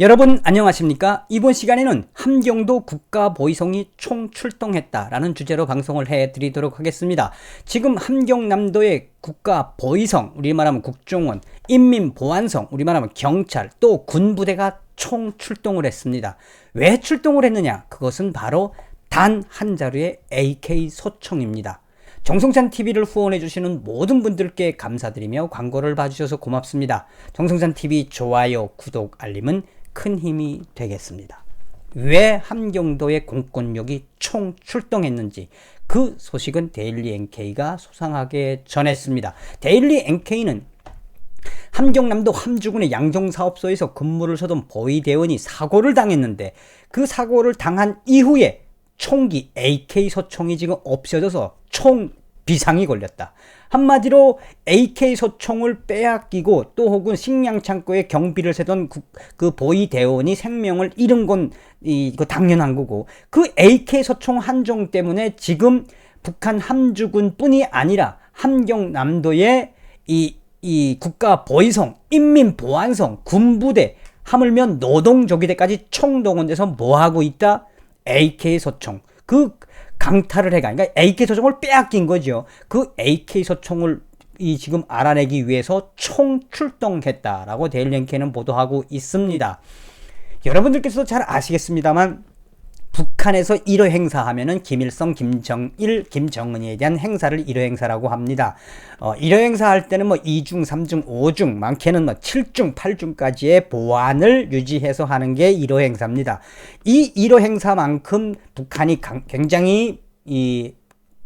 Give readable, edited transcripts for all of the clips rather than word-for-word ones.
여러분 안녕하십니까? 이번 시간에는 함경도 국가보위성이 총출동했다라는 주제로 방송을 해드리도록 하겠습니다. 지금 함경남도의 국가보위성, 우리 말하면 국정원, 인민보안성, 우리 말하면 경찰, 또 군부대가 총출동을 했습니다. 왜 출동을 했느냐? 그것은 바로 단 한 자루의 AK 소총입니다. 정성찬TV를 후원해주시는 모든 분들께 감사드리며 광고를 봐주셔서 고맙습니다. 정성찬TV 좋아요, 구독, 알림은 큰 힘이 되겠습니다. 왜 함경도의 공권력이 총 출동했는지 그 소식은 데일리 NK가 소상하게 전했습니다. 데일리 NK는 함경남도 함주군의 양정사업소에서 근무를 서던 보위대원이 사고를 당했는데 그 사고를 당한 이후에 총기 AK 소총이 지금 없어져서 총 비상이 걸렸다. 한마디로 AK 소총을 빼앗기고 또 혹은 식량창고에 경비를 세던 그 보위대원이 생명을 잃은 건 이거 당연한 거고, 그 AK 소총 한종 때문에 지금 북한 함주군 뿐이 아니라 함경남도의 이 국가보위성, 인민보안성, 군부대, 하물며 노동조기대까지 총동원돼서 뭐하고 있다? AK 소총. 그 강탈을 해가, 그러니까 AK 소총을 빼앗긴 거죠. 그 AK 소총을 지금 알아내기 위해서 총출동했다라고 데일리 NK는 보도하고 있습니다. 여러분들께서도 잘 아시겠습니다만 북한에서 1호 행사하면은 김일성, 김정일, 김정은이에 대한 행사를 1호 행사라고 합니다. 1호 행사할 때는 뭐 2중, 3중, 5중, 많게는 뭐 7중, 8중까지의 보안을 유지해서 하는 게 1호 행사입니다. 이 1호 행사만큼 북한이 굉장히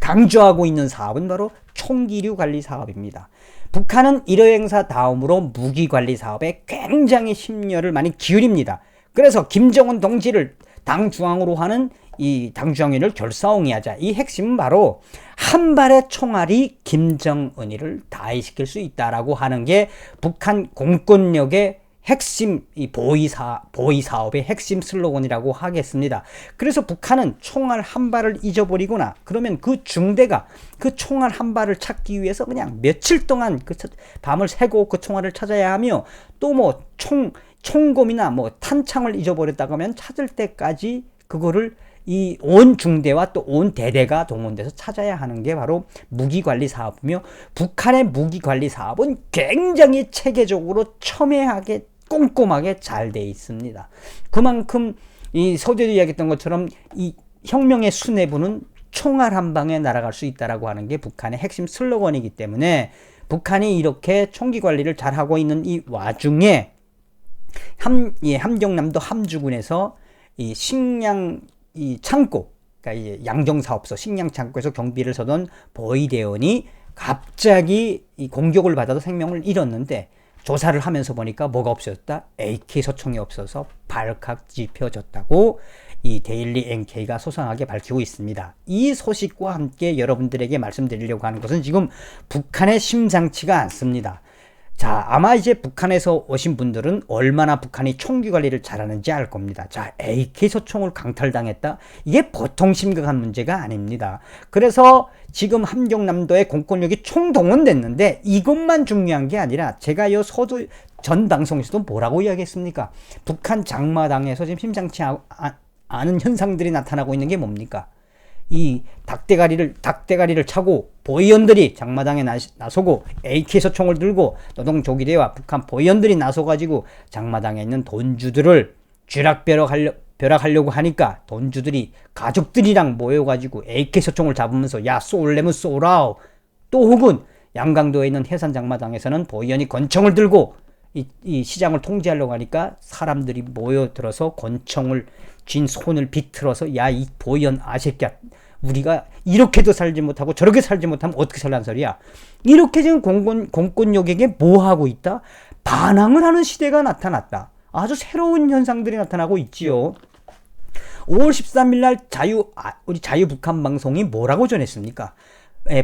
강조하고 있는 사업은 바로 총기류 관리 사업입니다. 북한은 1호 행사 다음으로 무기 관리 사업에 굉장히 심려를 많이 기울입니다. 그래서 김정은 동지를 당 중앙으로 하는 이 당 중앙위를 결사옹이하자. 이 핵심은 바로 한 발의 총알이 김정은이를 다해시킬 수 있다라고 하는 게 북한 공권력의 핵심, 이 보위 사업의 핵심 슬로건이라고 하겠습니다. 그래서 북한은 총알 한 발을 잊어버리거나 그러면 그 중대가 그 총알 한 발을 찾기 위해서 그냥 며칠 동안 그 밤을 새고 그 총알을 찾아야 하며, 또 뭐 총검이나 뭐 탄창을 잊어버렸다고 하면 찾을 때까지 그거를 이 온 중대와 또 온 대대가 동원돼서 찾아야 하는 게 바로 무기관리 사업이며, 북한의 무기관리 사업은 굉장히 체계적으로 첨예하게 꼼꼼하게 잘 돼 있습니다. 그만큼 이 서두에도 이야기했던 것처럼 이 혁명의 수뇌부는 총알 한 방에 날아갈 수 있다라고 하는 게 북한의 핵심 슬로건이기 때문에 북한이 이렇게 총기 관리를 잘하고 있는 이 와중에 함경남도 함주군에서 이 식량 창고, 그러니까 양정사업소 식량 창고에서 경비를 서던 보위대원이 갑자기 이 공격을 받아서 생명을 잃었는데, 조사를 하면서 보니까 뭐가 없어졌다? AK 소총이 없어서 발칵 짚혀졌다고 이 데일리 NK가 소상하게 밝히고 있습니다. 이 소식과 함께 여러분들에게 말씀드리려고 하는 것은 지금 북한의 심상치가 않습니다. 자, 아마 이제 북한에서 오신 분들은 얼마나 북한이 총기 관리를 잘하는지 알 겁니다. 자, AK 소총을 강탈당했다? 이게 보통 심각한 문제가 아닙니다. 그래서 지금 함경남도의 공권력이 총동원됐는데 이것만 중요한 게 아니라, 제가 이 서두 전 방송에서도 뭐라고 이야기했습니까? 북한 장마당에서 지금 심상치 않은 현상들이 나타나고 있는 게 뭡니까? 이 닭대가리를 차고 보위원들이 장마당에 나서고 AK 소총을 들고 노동조기대와 북한 보위원들이 나서가지고 장마당에 있는 돈주들을 쥐락벼락하려고 하니까 돈주들이 가족들이랑 모여가지고 AK 소총을 잡으면서 야, 쏠래면 쏘라오. 또 혹은 양강도에 있는 해산 장마당에서는 보위원이 권총을 들고 이 시장을 통제하려고 하니까 사람들이 모여들어서 권총을 쥔 손을 비틀어서 야, 이 보위원 아새끼야, 우리가 이렇게도 살지 못하고 저렇게 살지 못하면 어떻게 살란 소리야. 이렇게 지금 공권력에게 뭐 하고 있다? 반항을 하는 시대가 나타났다. 아주 새로운 현상들이 나타나고 있지요. 5월 13일 날 우리 자유북한 방송이 뭐라고 전했습니까?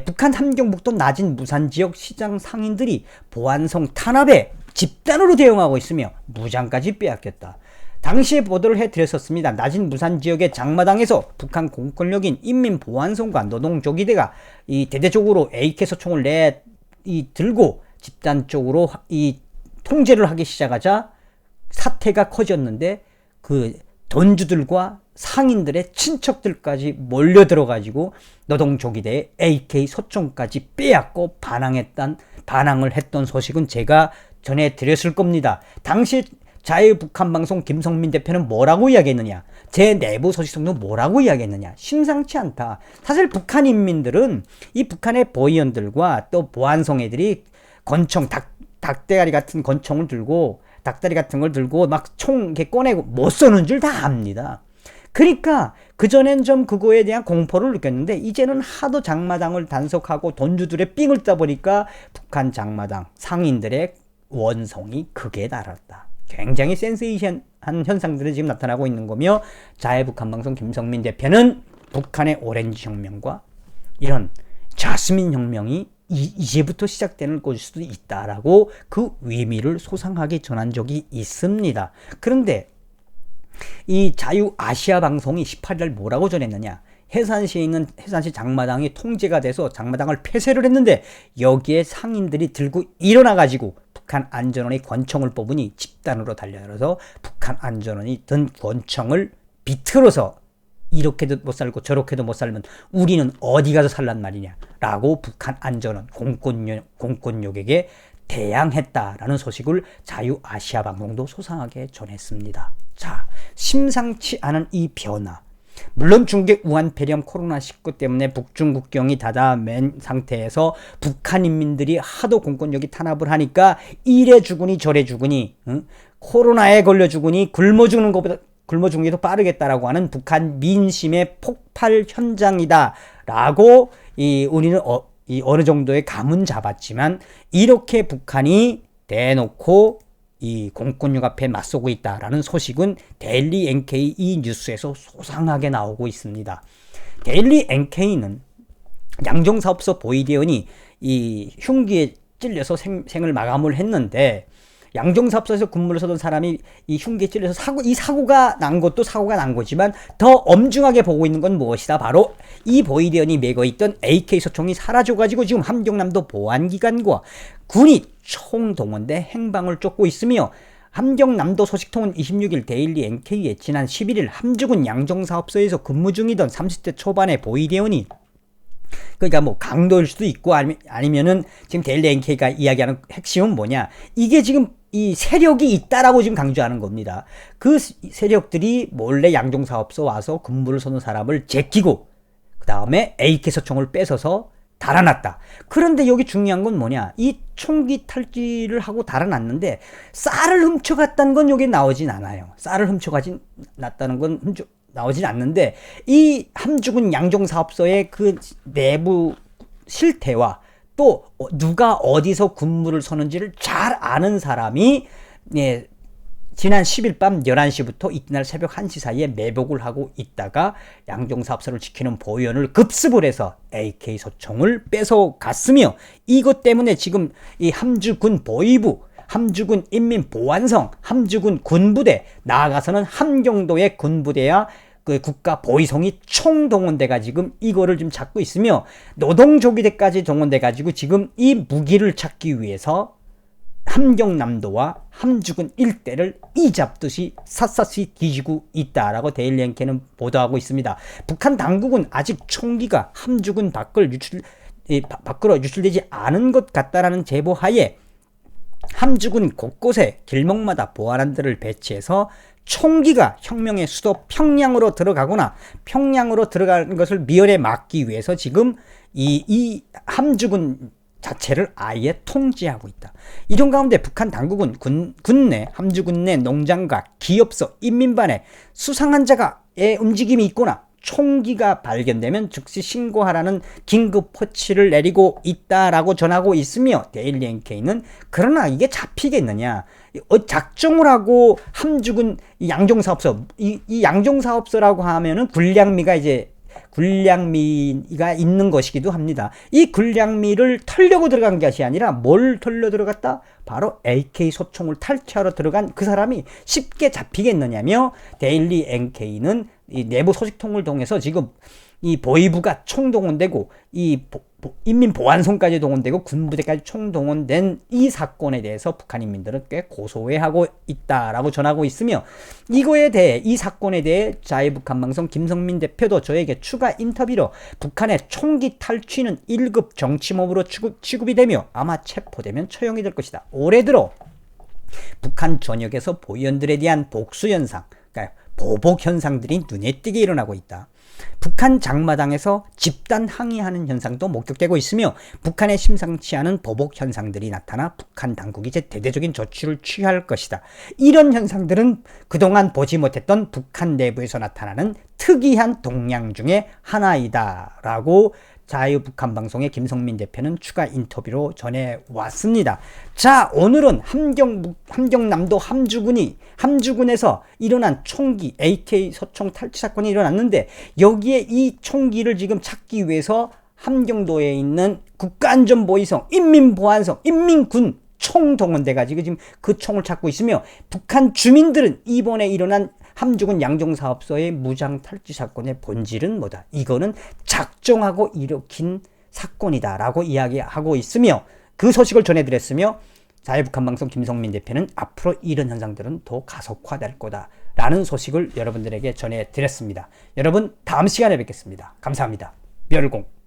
북한 함경북도 낮은 무산지역 시장 상인들이 보안성 탄압에 집단으로 대응하고 있으며 무장까지 빼앗겼다. 당시에 보도를 해드렸었습니다. 낮은 무산지역의 장마당에서 북한 공권력인 인민보안성과 노동조기대가 이 대대적으로 AK 소총을 들고 집단적으로 이 통제를 하기 시작하자 사태가 커졌는데 그 돈주들과 상인들의 친척들까지 몰려들어가지고 노동조기대의 AK 소총까지 빼앗고 반항을 했던 소식은 제가 전해드렸을 겁니다. 당시 자유북한방송 김성민 대표는 뭐라고 이야기했느냐, 제 내부 소식통도 뭐라고 이야기했느냐, 심상치 않다. 사실 북한 인민들은 이 북한의 보위원들과 또 보안성애들이 권총, 닭대가리 같은 권총을 들고, 닭다리 같은 걸 들고 막 총 이렇게 꺼내고 못 쏘는 줄 다 압니다. 그러니까 그전엔 좀 그거에 대한 공포를 느꼈는데 이제는 하도 장마당을 단속하고 돈주들의 삥을 따보니까 북한 장마당 상인들의 원성이 극에 달했다. 굉장히 센세이션한 현상들이 지금 나타나고 있는 거며, 자유북한방송 김성민 대표는 북한의 오렌지 혁명과 이런 자스민 혁명이 이제부터 시작되는 것일 수도 있다라고 그 의미를 소상하게 전한 적이 있습니다. 그런데 이 자유아시아 방송이 18일 뭐라고 전했느냐, 해산시에 있는 해산시 장마당이 통제가 돼서 장마당을 폐쇄를 했는데 여기에 상인들이 들고 일어나가지고 북한 안전원이 권총을 뽑으니 집단으로 달려들어서 북한 안전원이 든 권총을 비틀어서 이렇게도 못 살고 저렇게도 못 살면 우리는 어디 가서 살란 말이냐 라고 북한 안전원 공권력에게 대항했다라는 소식을 자유아시아 방송도 소상하게 전했습니다. 자, 심상치 않은 이 변화, 물론 중국 우한 폐렴 코로나19 때문에 북중 국경이 닫아맨 상태에서 북한 인민들이 하도 공권력이 탄압을 하니까 이래 죽으니 저래 죽으니, 코로나에 걸려 죽으니 굶어 죽는 게 더 빠르겠다라고 하는 북한 민심의 폭발 현장이다라고 우리는 어느 정도의 감은 잡았지만, 이렇게 북한이 대놓고 이 공권력 앞에 맞서고 있다라는 소식은 데일리 NK 이 뉴스에서 소상하게 나오고 있습니다. 데일리 NK는 양종사업소 보위대원이 이 흉기에 찔려서 생을 마감을 했는데, 양종사업소에서 근무를 서던 사람이 이 흉기에 찔려서 이 사고가 난 것도 사고가 난 거지만 더 엄중하게 보고 있는 건 무엇이다? 바로 이 보위대원이 메고 있던 AK 소총이 사라져가지고 지금 함경남도 보안기관과 군이 총동원돼 행방을 쫓고 있으며, 함경남도 소식통은 26일 데일리 NK에 지난 11일 함주군 양종사업소에서 근무 중이던 30대 초반의 보위대원이, 그러니까 뭐 강도일 수도 있고 아니면은 지금 데일리 NK가 이야기하는 핵심은 뭐냐, 이게 지금 이 세력이 있다라고 지금 강조하는 겁니다. 그 세력들이 몰래 양종사업소 와서 근무를 서는 사람을 제끼고 그 다음에 AK 소총을 뺏어서 달아났다. 그런데 여기 중요한 건 뭐냐, 이 총기 탈취를 하고 달아났는데 쌀을 훔쳐갔다는 건 여기 나오진 않아요. 쌀을 훔쳐가진 났다는 건 나오진 않는데, 이 함주군 양종사업소의 그 내부 실태와 또 누가 어디서 근무를 서는지를 잘 아는 사람이 지난 10일 밤 11시부터 이튿날 새벽 1시 사이에 매복을 하고 있다가 양종사업소를 지키는 보위원을 급습을 해서 AK 소총을 뺏어갔으며, 이것 때문에 지금 이 함주군 보위부, 함주군 인민보안성, 함주군 군부대, 나아가서는 함경도의 군부대야 그 국가 보위성이 총동원돼가 지금 이거를 좀 찾고 있으며, 노동조기대까지 동원돼가지고 지금 이 무기를 찾기 위해서 함경남도와 함주군 일대를 이잡듯이 샅샅이 뒤지고 있다라고 데일리 NK는 보도하고 있습니다. 북한 당국은 아직 총기가 함주군 밖으로 유출되지 않은 것 같다라는 제보하에 함주군 곳곳에 길목마다 보안관들을 배치해서 총기가 혁명의 수도 평양으로 들어가거나 평양으로 들어가는 것을 미연에 막기 위해서 지금 이 함주군 자체를 아예 통제하고 있다. 이런 가운데 북한 당국은 군내, 함주군 내 농장과 기업소, 인민반에 수상한 자가의 움직임이 있거나 총기가 발견되면 즉시 신고하라는 긴급 호치를 내리고 있다라고 전하고 있으며, 데일리 NK는 그러나 이게 잡히겠느냐, 작정을 하고 함주군 양종사업소, 이 양종사업소라고 하면은 군량미가 있는 것이기도 합니다. 이 군량미를 털려고 들어간 것이 아니라 뭘 털려 들어갔다? 바로 AK 소총을 탈취하러 들어간 그 사람이 쉽게 잡히겠느냐며, 데일리 NK는 이 내부 소식통을 통해서 지금 이 보위부가 총동원되고 이 인민보안성까지 동원되고 군부대까지 총동원된 이 사건에 대해서 북한 인민들은 꽤 고소해하고 있다라고 전하고 있으며, 이거에 대해, 이 사건에 대해 자유북한방송 김성민 대표도 저에게 추가 인터뷰로 북한의 총기 탈취는 1급 정치범으로 취급이 되며 아마 체포되면 처형이 될 것이다. 올해 들어 북한 전역에서 보위원들에 대한 복수현상, 그러니까 보복 현상들이 눈에 띄게 일어나고 있다. 북한 장마당에서 집단 항의하는 현상도 목격되고 있으며 북한의 심상치 않은 보복 현상들이 나타나 북한 당국이 이제 대대적인 조치를 취할 것이다. 이런 현상들은 그동안 보지 못했던 북한 내부에서 나타나는 특이한 동향 중에 하나이다 라고 자유북한방송의 김성민 대표는 추가 인터뷰로 전해왔습니다. 자, 오늘은 함경남도 함주군에서 일어난 총기 AK 소총 탈취 사건이 일어났는데, 여기에 이 총기를 지금 찾기 위해서 함경도에 있는 국가안전보위성, 인민보안성, 인민군 총동원돼가지고 지금 그 총을 찾고 있으며, 북한 주민들은 이번에 일어난 함주군 양종사업소의 무장 탈취 사건의 본질은 뭐다? 이거는 작정하고 일으킨 사건이다 라고 이야기하고 있으며, 그 소식을 전해드렸으며, 자유북한방송 김성민 대표는 앞으로 이런 현상들은 더 가속화될 거다 라는 소식을 여러분들에게 전해드렸습니다. 여러분, 다음 시간에 뵙겠습니다. 감사합니다. 멸공.